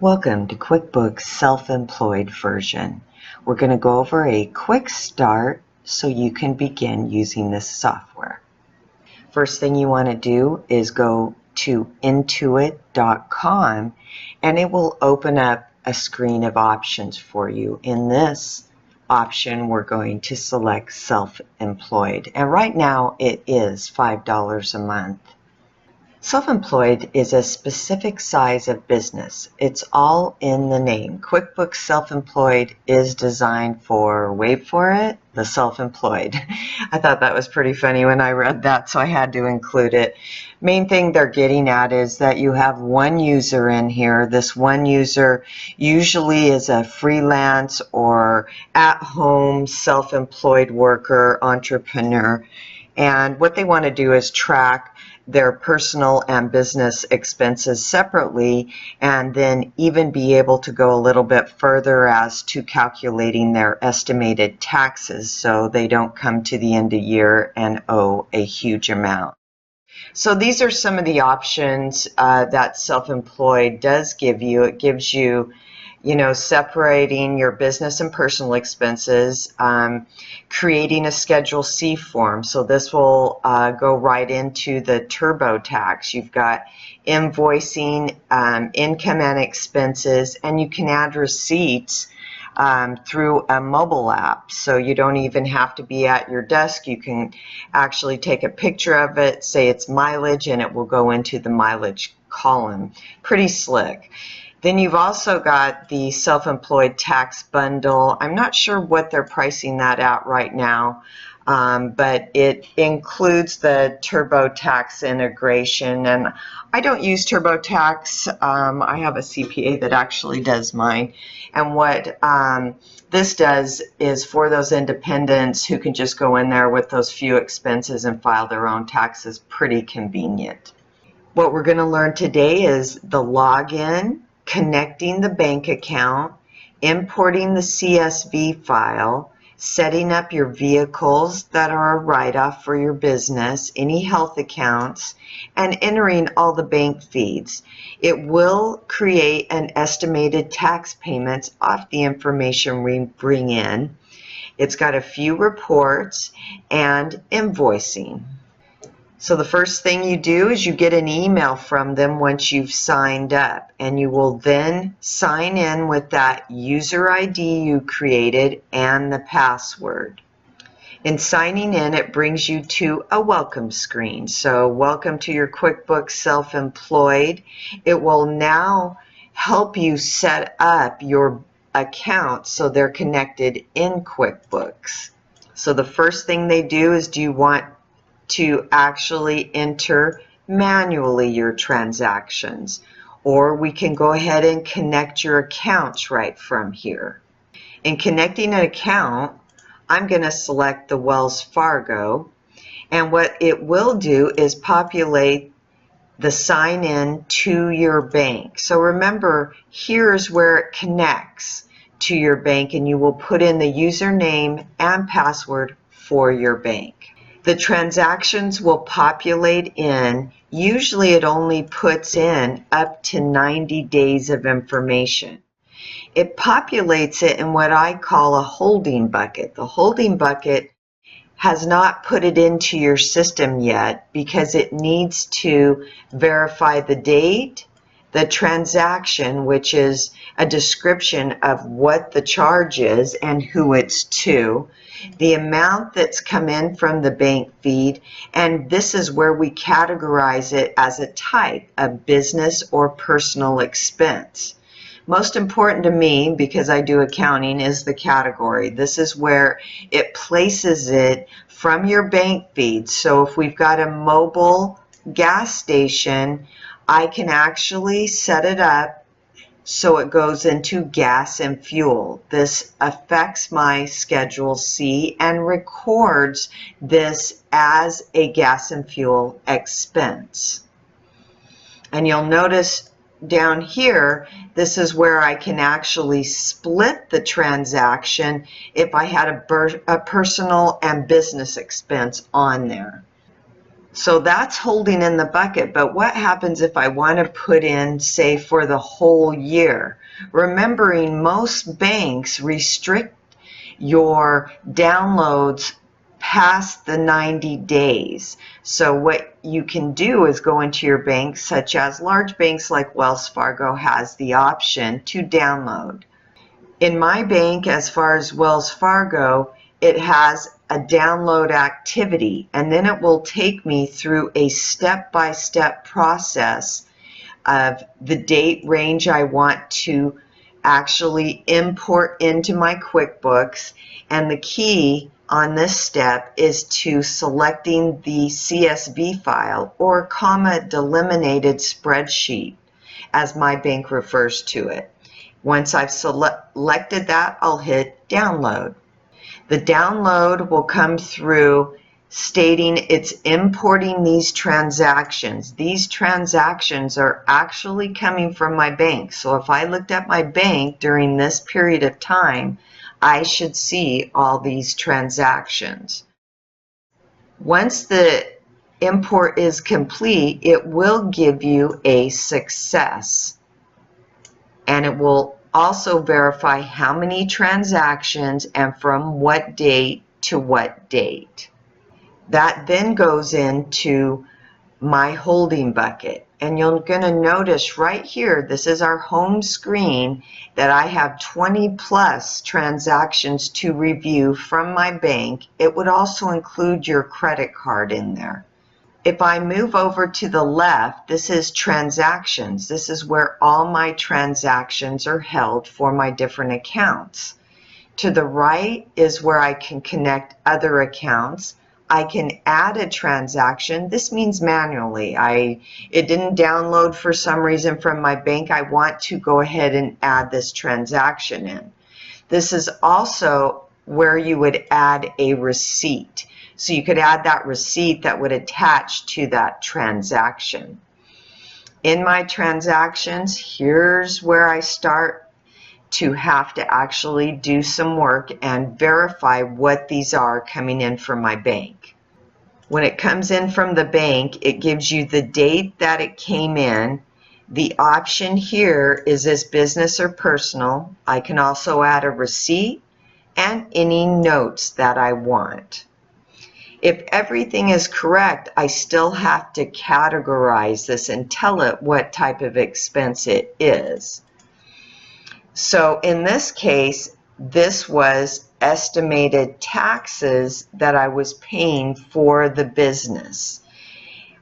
Welcome to QuickBooks Self-Employed version. We're going to go over a quick start so you can begin using this software. First thing you want to do is go to intuit.com and it will open up a screen of options for you. In this option, we're going to select Self-Employed, and right now it is $5 a month. Self-employed is a specific size of business. It's all in the name. QuickBooks Self-Employed is designed for, wait for it, the self-employed. I thought that was pretty funny when I read that, so I had to include it. Main thing they're getting at is that you have one user in here. This one user usually is a freelance or at-home self-employed worker, entrepreneur, and what they want to do is track their personal and business expenses separately, and then even be able to go a little bit further as to calculating their estimated taxes so they don't come to the end of year and owe a huge amount. So these are some of the options that self-employed does give you. It gives you, separating your business and personal expenses, creating a Schedule C form. So this will go right into the TurboTax. You've got invoicing, income and expenses, and you can add receipts through a mobile app. So you don't even have to be at your desk. You can actually take a picture of it, say it's mileage, and it will go into the mileage column. Pretty slick. Then you've also got the self-employed tax bundle. I'm not sure what they're pricing that at right now, but it includes the TurboTax integration. And I don't use TurboTax. I have a CPA that actually does mine. And what this does is for those independents who can just go in there with those few expenses and file their own taxes, pretty convenient. What we're going to learn today is the login, connecting the bank account, importing the CSV file, setting up your vehicles that are a write-off for your business, any health accounts, and entering all the bank feeds. It will create an estimated tax payments off the information we bring in. It's got a few reports and invoicing. So the first thing you do is you get an email from them once you've signed up, and you will then sign in with that user ID you created and the password. In signing in, it brings you to a welcome screen. So welcome to your QuickBooks Self-Employed. It will now help you set up your account so they're connected in QuickBooks. So the first thing they do is, do you want to actually enter manually your transactions, or we can go ahead and connect your accounts right from here. In connecting an account, I'm going to select the Wells Fargo, and what it will do is populate the sign in to your bank. So remember, here's where it connects to your bank, and you will put in the username and password for your bank. The transactions will populate in. Usually it only puts in up to 90 days of information. It populates it in what I call a holding bucket. The holding bucket has not put it into your system yet because it needs to verify the date, the transaction, which is a description of what the charge is and who it's to, the amount that's come in from the bank feed, and this is where we categorize it as a type of business or personal expense. Most important to me, because I do accounting, is the category. This is where it places it from your bank feed. So if we've got a mobile gas station, I can actually set it up so it goes into gas and fuel. This affects my Schedule C and records this as a gas and fuel expense. And you'll notice down here, this is where I can actually split the transaction if I had a personal and business expense on there. So that's holding in the bucket. But what happens if I want to put in, say, for the whole year? Remembering most banks restrict your downloads past the 90 days. So what you can do is go into your bank, such as large banks like Wells Fargo has the option to download. In my bank, as far as Wells Fargo, it has a download activity, and then it will take me through a step-by-step process of the date range I want to actually import into my QuickBooks. And the key on this step is to selecting the CSV file, or delimited spreadsheet, as my bank refers to it. Once I've selected that, I'll hit download. The download will come through stating it's importing these transactions. These transactions are actually coming from my bank. So if I looked at my bank during this period of time, I should see all these transactions. Once the import is complete, it will give you a success. And it will also verify how many transactions and from what date to what date. That then goes into my holding bucket. And you're going to notice right here, this is our home screen, that I have 20 plus transactions to review from my bank. It would also include your credit card in there. If I move over to the left, this is transactions. This is where all my transactions are held for my different accounts. To the right is where I can connect other accounts. I can add a transaction. This means manually. It didn't download for some reason from my bank. I want to go ahead and add this transaction in. This is also where you would add a receipt. So you could add that receipt that would attach to that transaction. In my transactions, here's where I start to have to actually do some work and verify what these are coming in from my bank. When it comes in from the bank, it gives you the date that it came in. The option here is this business or personal. I can also add a receipt and any notes that I want. If everything is correct, I still have to categorize this and tell it what type of expense it is. So in this case, this was estimated taxes that I was paying for the business.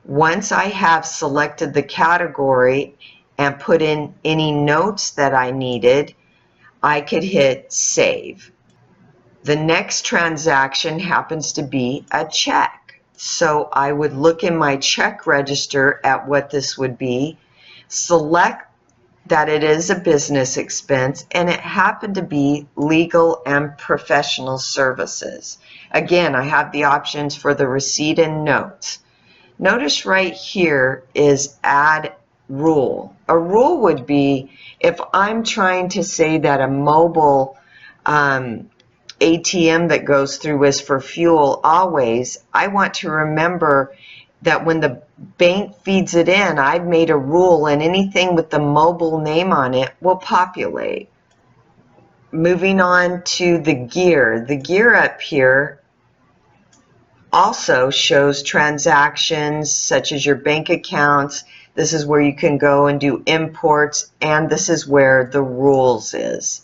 Once I have selected the category and put in any notes that I needed, I could hit save. The next transaction happens to be a check. So I would look in my check register at what this would be, select that it is a business expense, and it happened to be legal and professional services. Again, I have the options for the receipt and notes. Notice right here is add rule. A rule would be if I'm trying to say that a mobile ATM that goes through is for fuel always, I want to remember that when the bank feeds it in, I've made a rule and anything with the mobile name on it will populate. Moving on to the gear. The gear up here also shows transactions such as your bank accounts. This is where you can go and do imports, and this is where the rules is.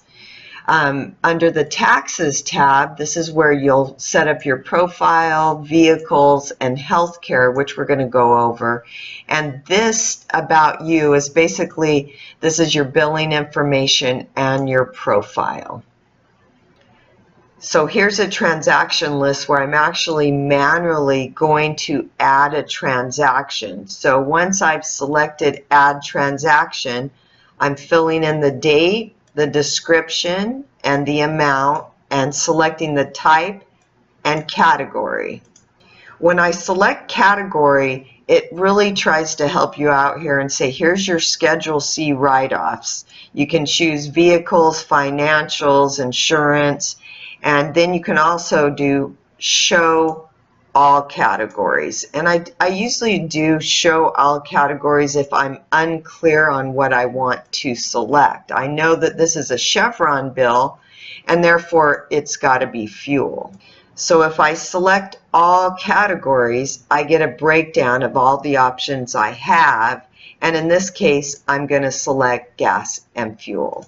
Under the taxes tab, this is where you'll set up your profile, vehicles, and healthcare, which we're going to go over. And this about you is basically, this is your billing information and your profile. So here's a transaction list where I'm actually manually going to add a transaction. So once I've selected add transaction, I'm filling in the date, the description, and the amount, and selecting the type and category. When I select category, it really tries to help you out here and say, here's your Schedule C write-offs. You can choose vehicles, financials, insurance, and then you can also do show all categories. And I usually do show all categories if I'm unclear on what I want to select. I know that this is a Chevron bill, and therefore it's got to be fuel. So if I select all categories, I get a breakdown of all the options I have, and in this case, I'm going to select gas and fuel.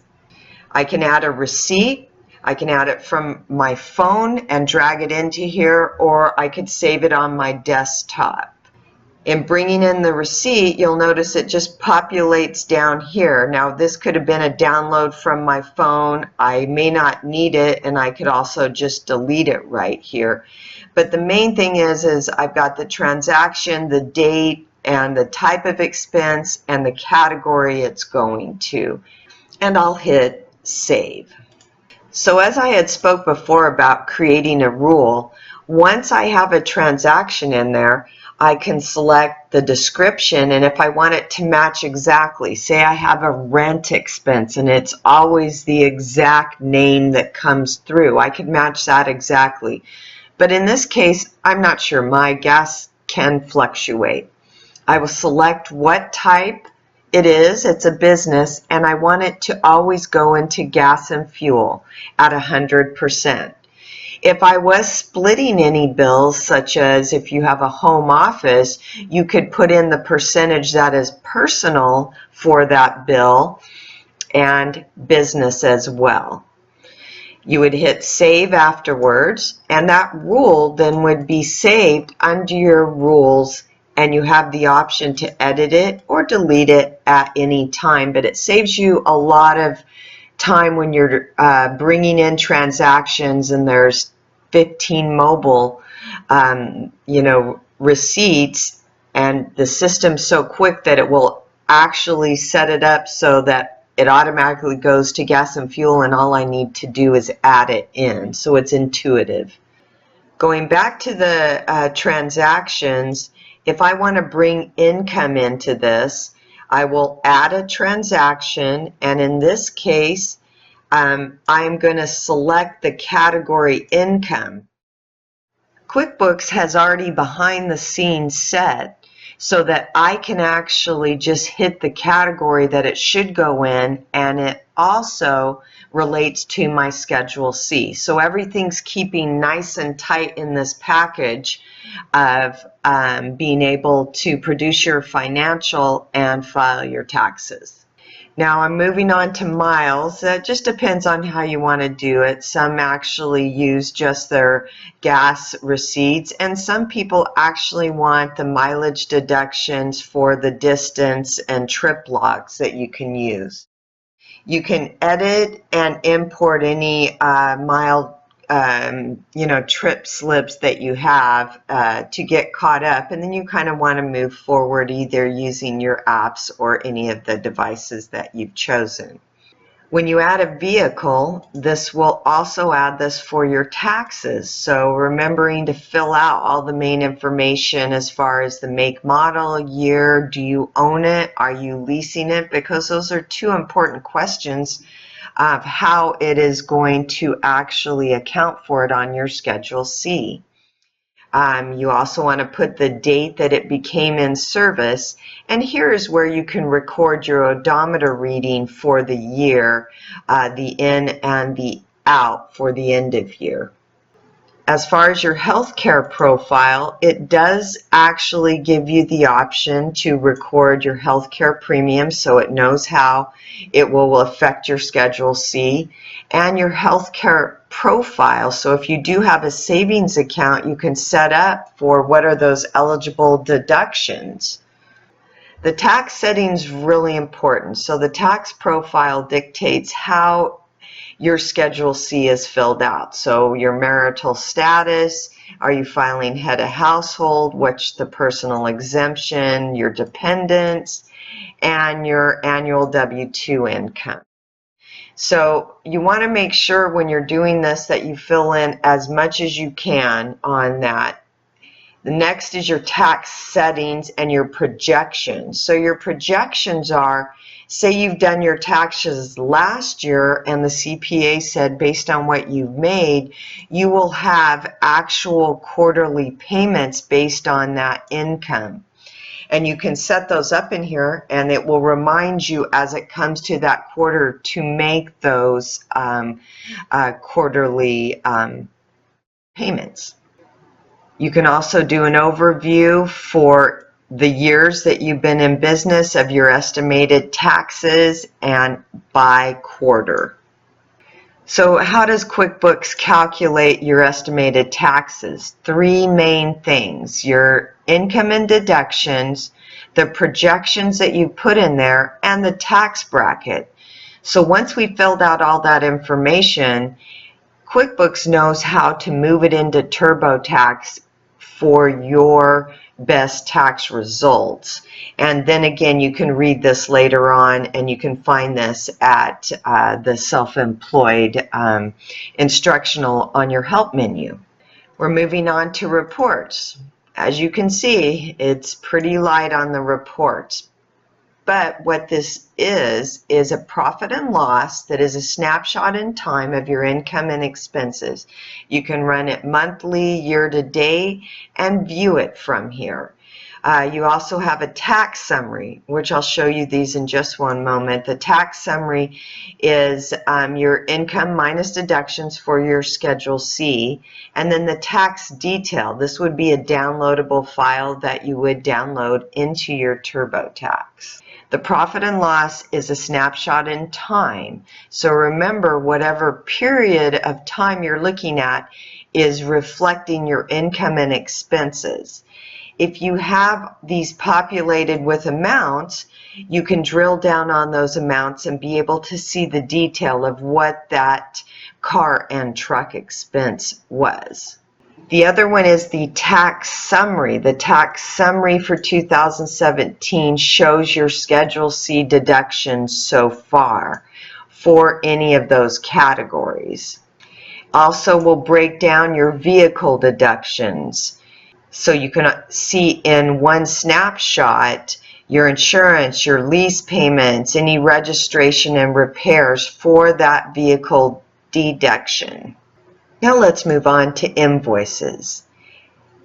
I can add a receipt. I can add it from my phone and drag it into here, or I could save it on my desktop. In bringing in the receipt, you'll notice it just populates down here. Now, this could have been a download from my phone. I may not need it, and I could also just delete it right here. But the main thing is I've got the transaction, the date, and the type of expense, and the category it's going to. And I'll hit Save. So as I had spoke before about creating a rule, once I have a transaction in there, I can select the description, and if I want it to match exactly, say I have a rent expense and it's always the exact name that comes through, I could match that exactly. But in this case, I'm not sure. My gas can fluctuate. I will select what type it is. It's a business, and I want it to always go into gas and fuel at 100%. If I was splitting any bills, such as if you have a home office, you could put in the percentage that is personal for that bill and business as well. You would hit Save afterwards, and that rule then would be saved under your rules, and you have the option to edit it or delete it at any time. But it saves you a lot of time when you're bringing in transactions and there's 15 mobile receipts, and the system's so quick that it will actually set it up so that it automatically goes to gas and fuel, and all I need to do is add it in. So it's intuitive. Going back to the transactions, if I want to bring income into this, I will add a transaction, and in this case, I'm going to select the category income. QuickBooks has already behind the scenes set so that I can actually just hit the category that it should go in, and it also relates to my Schedule C. So everything's keeping nice and tight in this package of being able to produce your financial and file your taxes. Now I'm moving on to miles. That just depends on how you want to do it. Some actually use just their gas receipts, and some people actually want the mileage deductions for the distance and trip logs that you can use. You can edit and import any mile trip slips that you have to get caught up, and then you kind of want to move forward either using your apps or any of the devices that you've chosen. When you add a vehicle, this will also add this for your taxes. So remembering to fill out all the main information as far as the make, model, year, do you own it, are you leasing it, because those are two important questions of how it is going to actually account for it on your Schedule C. You also want to put the date that it became in service, and here is where you can record your odometer reading for the year, the in and the out for the end of year. As far as your healthcare profile, it does actually give you the option to record your healthcare premium so it knows how it will affect your Schedule C, and your healthcare profile. So if you do have a savings account, you can set up for what are those eligible deductions. The tax setting is really important. So the tax profile dictates how your Schedule C is filled out. So your marital status, are you filing head of household, what's the personal exemption, your dependents, and your annual W-2 income. So you want to make sure when you're doing this that you fill in as much as you can on that. The next is your tax settings and your projections. So your projections are, Say you've done your taxes last year and the CPA said based on what you've made, you will have actual quarterly payments based on that income. And you can set those up in here and it will remind you as it comes to that quarter to make those quarterly payments. You can also do an overview for the years that you've been in business of your estimated taxes and by quarter. So how does QuickBooks calculate your estimated taxes? Three main things: your income and deductions, the projections that you put in there, and the tax bracket. So once we filled out all that information, QuickBooks knows how to move it into TurboTax for your best tax results. And then again, you can read this later on, and you can find this at the Self-Employed instructional on your help menu. We're moving on to reports. As you can see, it's pretty light on the reports. But what this is a profit and loss that is a snapshot in time of your income and expenses. You can run it monthly, year to date, and view it from here. You also have a tax summary, which I'll show you these in just one moment. The tax summary is your income minus deductions for your Schedule C, and then the tax detail. This would be a downloadable file that you would download into your TurboTax. The profit and loss is a snapshot in time. So remember, whatever period of time you're looking at is reflecting your income and expenses. If you have these populated with amounts, you can drill down on those amounts and be able to see the detail of what that car and truck expense was. The other one is the tax summary. The tax summary for 2017 shows your Schedule C deductions so far for any of those categories. Also, we'll break down your vehicle deductions. So you can see in one snapshot your insurance, your lease payments, any registration and repairs for that vehicle deduction. Now let's move on to invoices.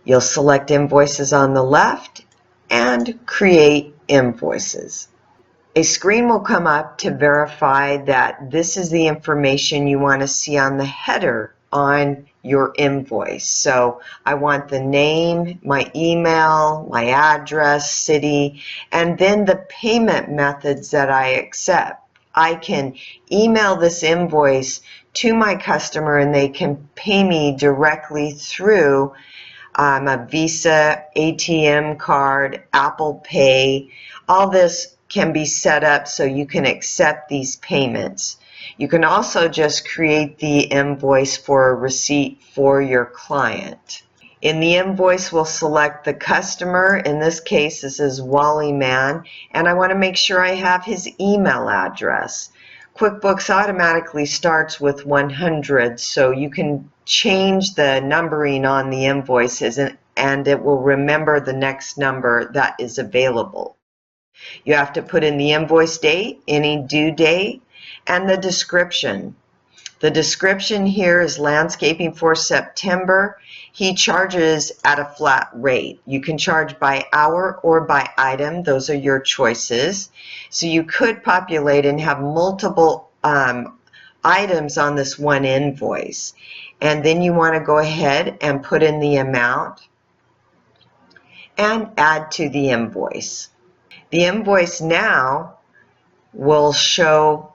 You'll select invoices on the left and create invoices. A screen will come up to verify that this is the information you want to see on the header on your invoice. So I want the name, my email, my address, city, and then the payment methods that I accept. I can email this invoice to my customer and they can pay me directly through a Visa, ATM card, Apple Pay. All this can be set up so you can accept these payments. You can also just create the invoice for a receipt for your client. In the invoice, we'll select the customer. In this case, this is Wally Man, and I want to make sure I have his email address. QuickBooks automatically starts with 100, so you can change the numbering on the invoices and it will remember the next number that is available. You have to put in the invoice date, any due date, and the description. The description here is landscaping for September. He charges at a flat rate. You can charge by hour or by item. Those are your choices. So you could populate and have multiple items on this one invoice. And then you want to go ahead and put in the amount and add to the invoice. The invoice now will show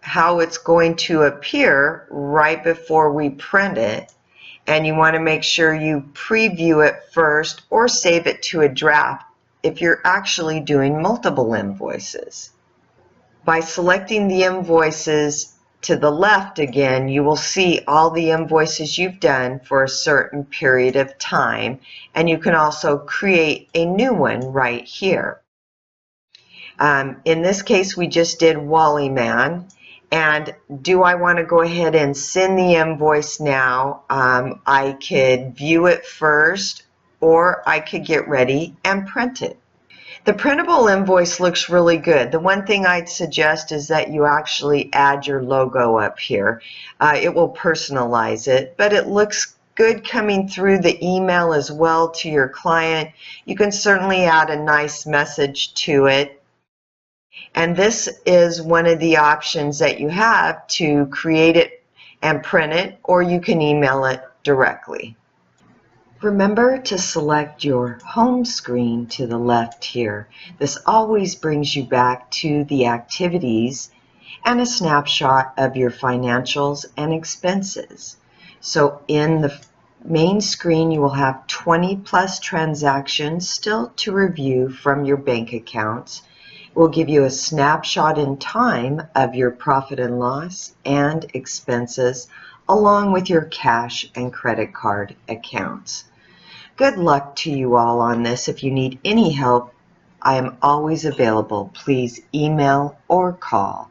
how it's going to appear right before we print it, and you want to make sure you preview it first or save it to a draft if you're actually doing multiple invoices. By selecting the invoices to the left again, you will see all the invoices you've done for a certain period of time, and you can also create a new one right here. In this case, we just did Wally Man. And do I want to go ahead and send the invoice now? I could view it first, or I could get ready and print it. The printable invoice looks really good. The one thing I'd suggest is that you actually add your logo up here. It will personalize it, but it looks good coming through the email as well to your client. You can certainly add a nice message to it. And this is one of the options that you have to create it and print it, or you can email it directly. Remember to select your home screen to the left here. This always brings you back to the activities and a snapshot of your financials and expenses. So in the main screen, you will have 20 plus transactions still to review from your bank accounts. It will give you a snapshot in time of your profit and loss and expenses, along with your cash and credit card accounts. Good luck to you all on this. If you need any help, I am always available. Please email or call.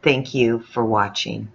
Thank you for watching.